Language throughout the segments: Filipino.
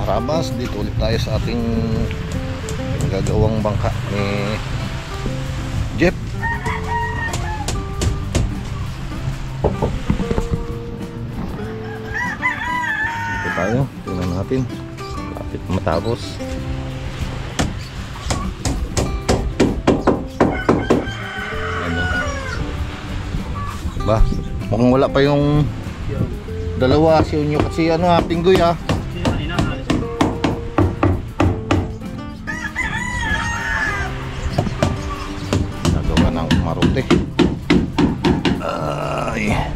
Karabas, dito ulit tayo sa ating gagawang bangka ni Jeff. Dito tayo, tingnan natin, lapit matapos. Ba, mukhang wala pa yung dalawa, si Unyo kasi Tinggoy nagawa ng marote. Ay.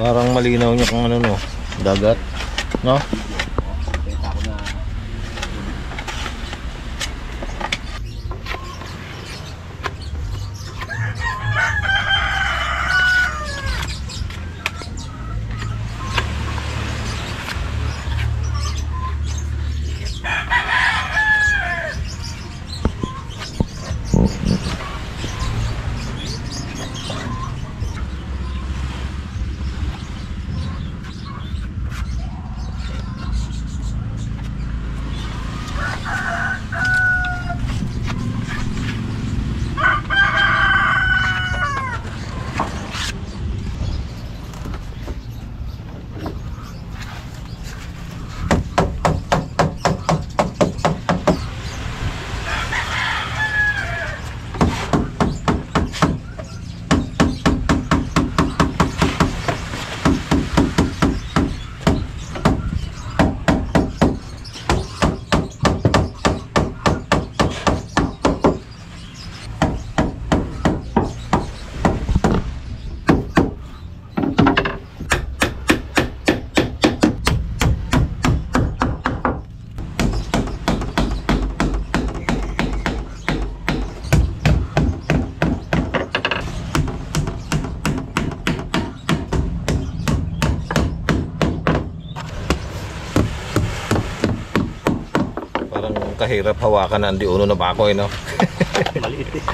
Parang malinaw niya kung ano dagat, no? Kahirap hawakan ang diuno na bakoy, no? Maliit eh.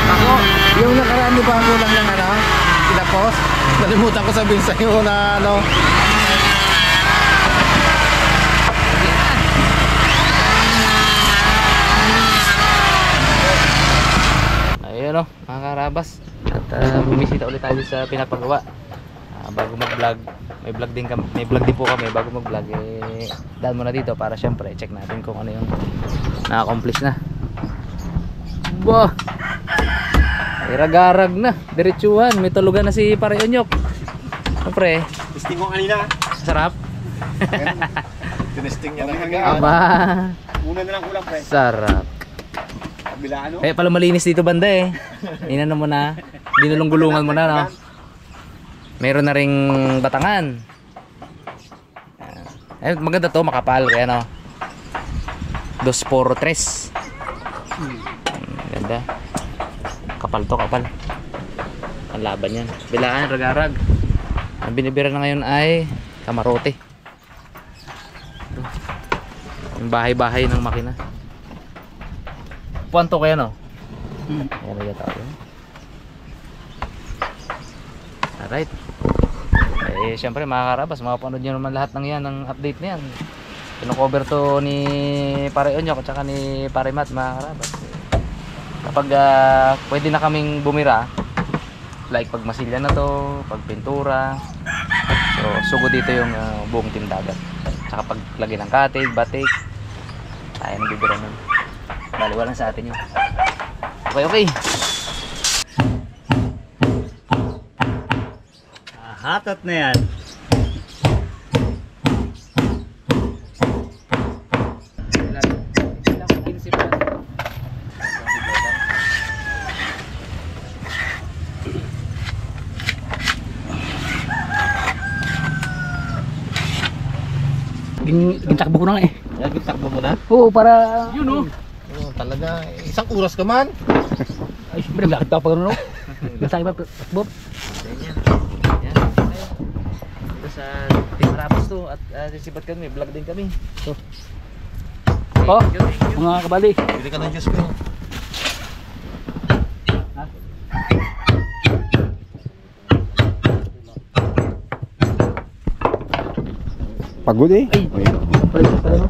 Ako, yung nakaraan di ba ako lang ng pinapos? Nalimutan ko sabihin sa iyo na Ayun mga karabas. At bumisita ulit tayo sa pinapagawa. Bago mag-vlog, may vlog din po kami. Bago mag-vlog, daan muna dito para syempre check natin kung ano yung na-accomplish na. Bah, Iragarag na, diretsuhan. May tulugan na si Pare Onyok. Siyempre, testing ko kanina. sarap. tinesting niya na Aba, Muna na lang kulang, pre. sarap. Kabila ano? Eh, pala malinis dito banda eh. Inano mo na. Dinulong-gulungan mo na, no? Meron na ring batangan. Eh, maganda to, makapal. Kaya, no? 2-4-3. Ganda. Kapal to, kapal. Ang laban yan. Bilaan, ragarag. Ang binibira na ngayon ay kamarote. Yung bahay-bahay ng makina. Puwan to kaya, no? Ayan, nagata ako. Alright. Eh, syempre mga karabas, makapanood nyo naman lahat ng yan, ng update na yan. Pino-cover to ni Pare Onyok at saka ni Pare Matt, mga karabas. Kapag pwede na kaming bumira, like pag masilya na to, pag pintura, so sugo dito yung buong tindagan. Tsaka pag lagay ng cottage, batik, tayo nang bibira nun. Bali, walang sa atin yun. Okay, okay. Hatot na yan. Gintakbo ko na nga eh. Takbo mo na? Oo, para... Yun o. Oh, talaga, isang oras ka man. Ay, siyempre, lakit pa pa gano'n o. Basta iba, Bob. Yan. Ito sa Timarapos to at sisibat kami, vlog din kami. So, Oh, thank you. mga kabali. Bili ka ng juice ko. Pagod eh. Ay, pala no?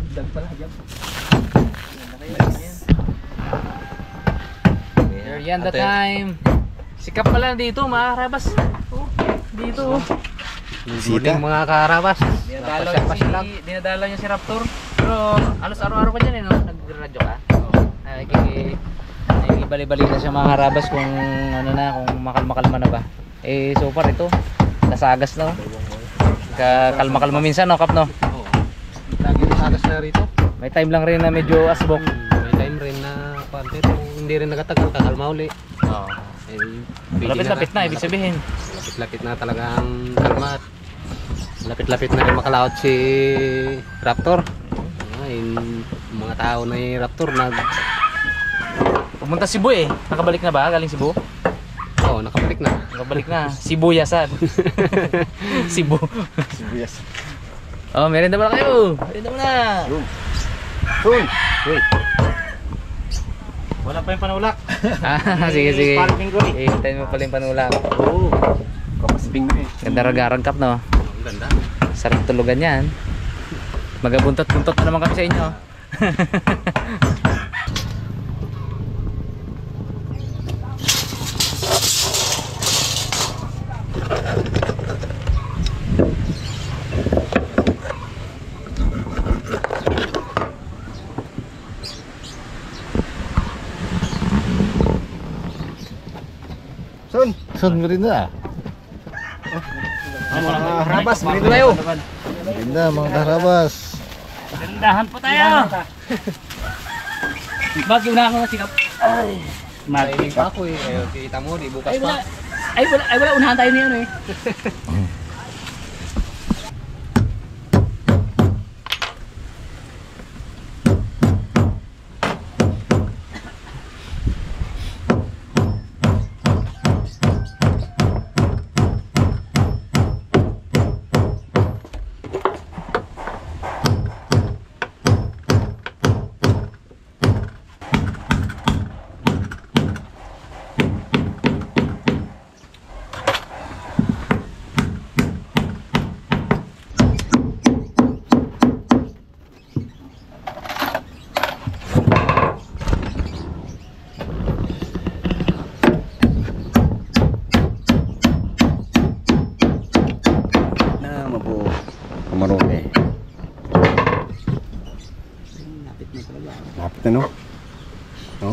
Merienda time. Sikap pala dito mga karabas. Oh, dito. Bisita. Mga karabas. Dinadalaw niya si Raptor. Pero alos araw-araw ka dyan eh, no? Nag-radyo ka. Ay, bali-bali na siya mga karabas kung ano na, kung makalma-kalma na ba. Eh, so far ito, nasagas na. Kalma-kalma minsan, no, Kap, no? Oo. Lagi nasagas na rito. May time lang rin na medyo asbok. May time rin na pante. Hindi rin nagatagal, kakalma uli. Oo. Eh, Lapit-lapit na, ibig sabihin. Lapit-lapit na talaga ang kalma at lapit-lapit na rin makalaot si Raptor. Yung mga tao na yung Raptor Pumunta Cebu eh. Nakabalik na ba? Galing Cebu? Oo, nakabalik na. Nakabalik na. Sibuyasan. Cebu. Sibuyas. Oh, merienda pala kayo. Merienda muna. Soon! Wait. Wala pa yung panulak. Sige, sige. Sparking ko eh. Hintayin mo pala yung panulak. Oo. Kapasbing na eh. Ganda ragarang, Kap, no? Ang ganda. Sarap tulugan yan. Magabuntot-buntot na naman kami sa inyo. Soon, merienda. Mga harabas, merito tayo. Merienda, mga karabas. Dahan po tayo. Bakit na ako masikap? Ay. Mahiling pa ako eh. Ayaw, kita mo, di bukas Ay, pa. wala. Ay, wala. Unahan tayo niyan eh. Kamarote. Lapit na no? No?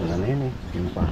Wala na yun eh. Yun pa.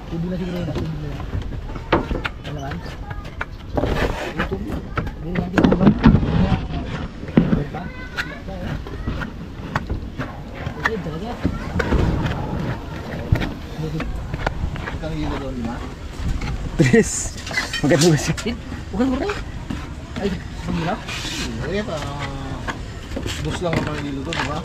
Hindi na siguro yun. Ano kan? Hindi na siguro ba? Ba? Sige, talaga. Magkano hilo doon, 5? Tres. Maganda ba siya? Bukan mo rin. Ay, pagmila? Kaya pa, dos lang ang hilo doon, diba?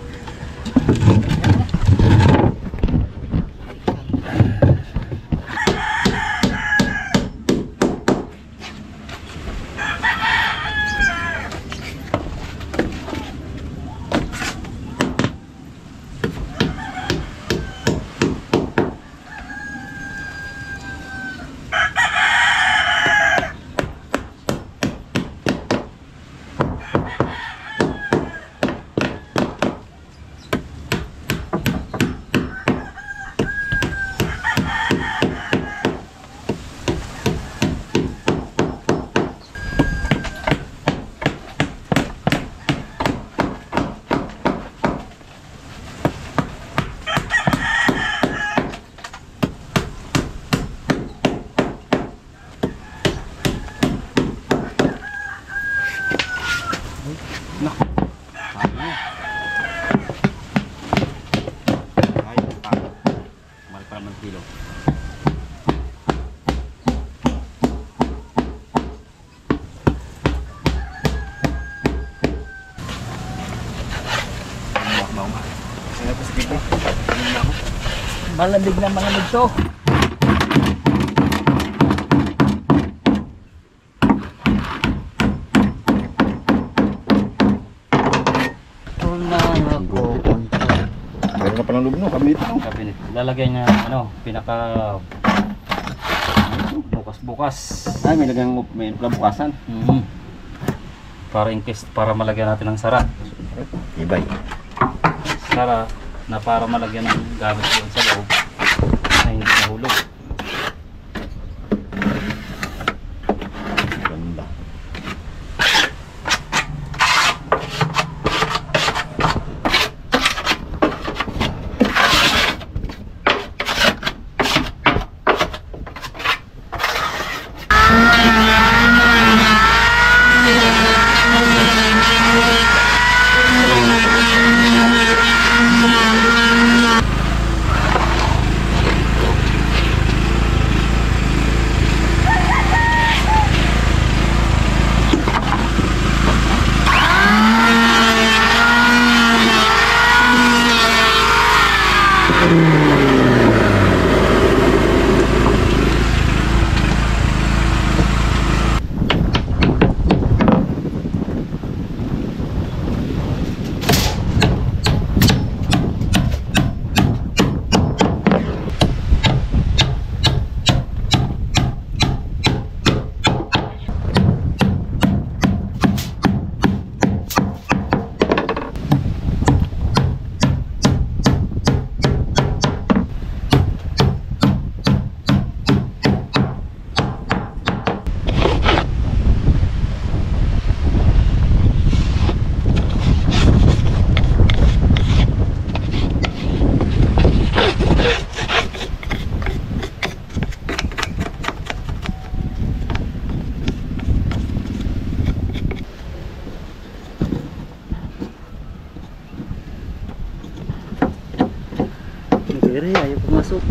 Malamig na mga nito. Meron ka pa ng lubno, kabit no? Cabinet. Lalagay niya ano, pinaka bukas-bukas. Ay, may bukasan. Para in case, para malagyan natin ng sara. Ibay. Sara na para malagyan ng gamit doon sa loob na hindi nahulog. Ganda. Pero ayaw pumasok.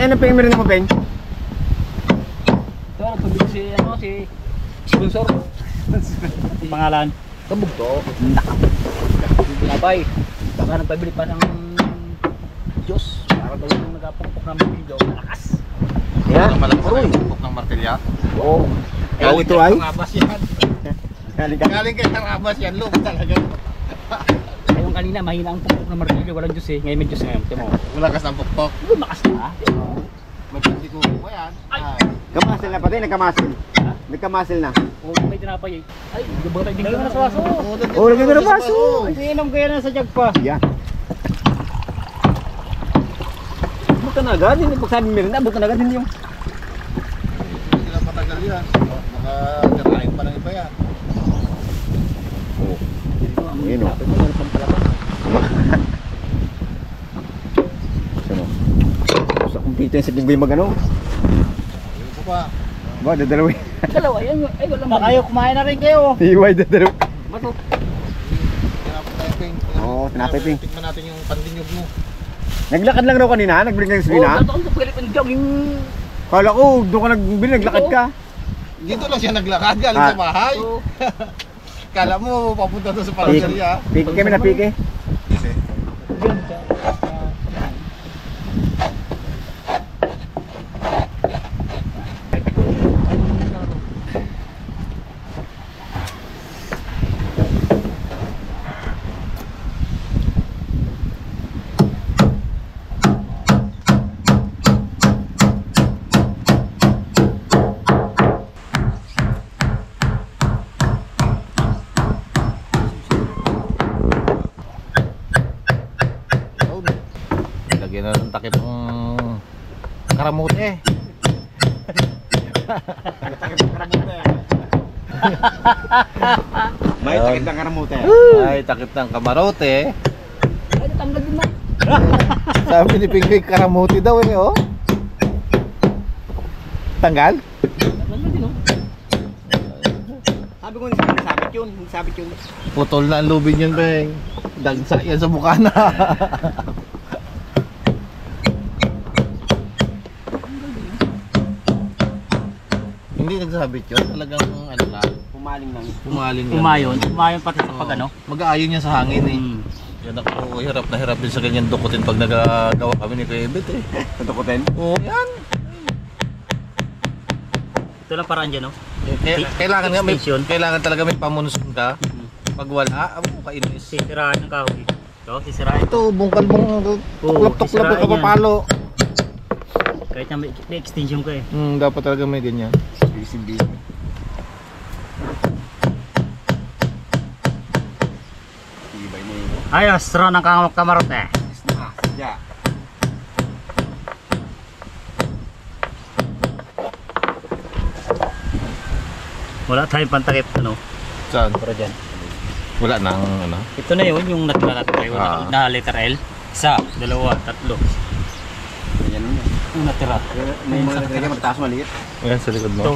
ano pa yung meron mo, Peng? Ito, nagpabili si, ano, si sponsor. Pangalan? Kabog to. Binabay. Baka nagpabili pa ng Diyos. Para daw yung nagapukpok ng video. Malakas. Yeah. Malakas na yung pupok ng martilya. Oo. Oh, ito ay. Karabas yan. Galing kay Karabas yan, Lug talaga. Ayun kanina, mahina ang pukpok ng martilyo. Walang Diyos eh. Ngayon may Diyos ngayon. Timo. Malakas ng pupok. Lumakas na. Magpindi ko po yan. Kamasil na pati, nagkamasil. Nagkamasil na. Oo, may tinapay eh. Ay, gabang tayo din ka na sa waso. Oh, lagyan mo na baso. Inom kaya na sa jag pa. Yan. Bukan agad, hindi pagsabi meron na, bukan agad hindi yung. Hindi lang matagal yan. Baka karain pa ng iba yan. Ayun o. Sino? Sa kumpito yung sabing ba yung magano? Ayun ko pa. Ba, dadalawin. Dalawa yan. Ay, walang Baka kayo, kumain na rin kayo. Iway, dadalaw. bato. Tinapos tayo, Ping. Oo, tinapay, Ping. Tingnan natin yung pandinyog mo. Naglakad lang raw kanina, nagbili ng Oo, sabihin bato ang kapalit ng jogging. Kala ko, doon ka nagbili, naglakad ka. Dito lang siya naglakad galing sa bahay. Oo. Kala mo papunta doon sa palacerya. Piki kami na piki. Lagyan na ng takip ng karamote. May takip ng karamote. Ay, takip ng kamarote. Ay, natanggal din na. Sabi ni Pingwing karamote daw eh, oh. Tanggal? Natanggal din, oh. Sabi ko, sabit yun, sabit yun. Putol na ang lubid yun, Ping. Dagsa yan sa mukha na. Hindi nagsabit yun. Talagang ano lang. Pumaling lang. Pumaling lang. Umayon pati sa pag ano. Mag-aayon niya sa hangin eh. Yan ako, hirap na hirap din sa ganyan dukutin pag nagagawa kami ni Kuya Ebet eh. Tutukutin. Oo, yan. Ito lang paraan dyan, no? Kailangan nga may, Station. kailangan talaga may pamunson ka. Pag wala, kainis. Sisirahan ng kahoy. Ito, sisirahan. Ito, bungkal-bungkal. Oo, Tuklap-tuklap sisirain ka yan. papalo. Kahit na may extension ka eh. Dapat talaga may ganyan. Busy. Ibay na yun. Ayos, straw ng kamarote. Sadya. Wala tayong pantakip, ano? Saan? Pero dyan. Wala nang ano. Ito na yun, yung natira tayo na letter L. Isa, dalawa, tatlo. Ayan yun. Yung natira. May mga nagkaya mataas maliit. Ayan sa likod mo. Ito.